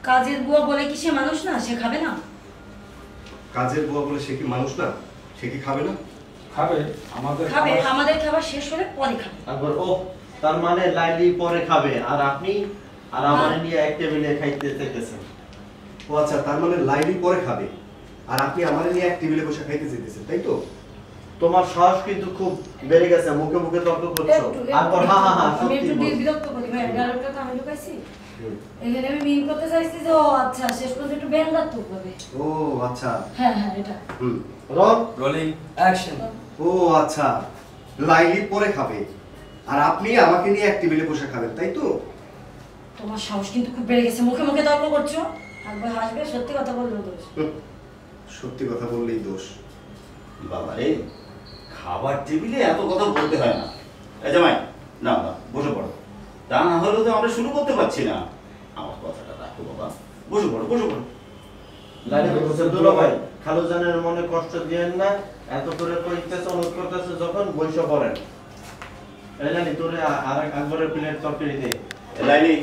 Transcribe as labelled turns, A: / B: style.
A: কাজের বুয়া বলে কি সে মানুষ না? সে খাবে না?
B: কাজের বুয়া বলে সে কি মানুষ না? সে কি খাবে না?
C: খাবে। আমাদের
A: আমাদের খাবার শেষ হলে পরে খাবে।
D: তারপর ও তার মানে লাইলি পরে খাবে আর আপনি আর আমার নিয়ে এক টেবিলে খাইতে চাইতেছেন।
B: ও আচ্ছা, তার মানে লাইলি পরে খাবে আর আপনি আমার নিয়ে এক টেবিলে বসে খাইতে চাইতেছেন, তাই তো?
D: তোমার সাহস কিন্তু খুব বেড়ে গেছে, মুখে মুখে তর্ক করছো। তারপর হা হা হা
A: আমি
D: সত্যি
A: একটু
D: বল।
A: বিরক্ত করি ভাই, গালটা তো আমি ঢুকাইছি। এখানে আমি মিন করতে চাইছি যে ও আচ্ছা শেষ পর্যন্ত একটু ব্যঙ্গাত্মক ভাবে।
B: ও আচ্ছা।
A: হ্যাঁ হ্যাঁ এটা।
D: Rolling
C: action.
B: ও আচ্ছা, লাইলি পরে খাবে আর আপনি আমাকে নিয়ে এক টেবিলে বসে খাবেন, তাই তো?
A: তোমার সাহস কিন্তু খুব বেড়ে গেছে, মুখে মুখে তর্ক করছো। একবার হাসবে, সত্যি কথা বললেও দোষ।
B: সত্যি কথা বললেই দোষ।
E: বাবা রে, খাবার টেবিলে এত কথা বলতে হয় না। এই জামাই, না না বসে পড়ো। তা না হলে তো আমরা শুরু করতে পারছি না। আমার কথাটা রাখো বাবা, বসে পড়ো বসে পড়ো।
D: লাইলি বলছে দুলা ভাই খালুজানের মনে কষ্ট দিয়েন না, এত করে কইতেছে অনুরোধ করতেছে যখন বইসা পড়েন। এই জানি তোরে আর একবারের প্লেট তরকারি দে।
E: লাইলি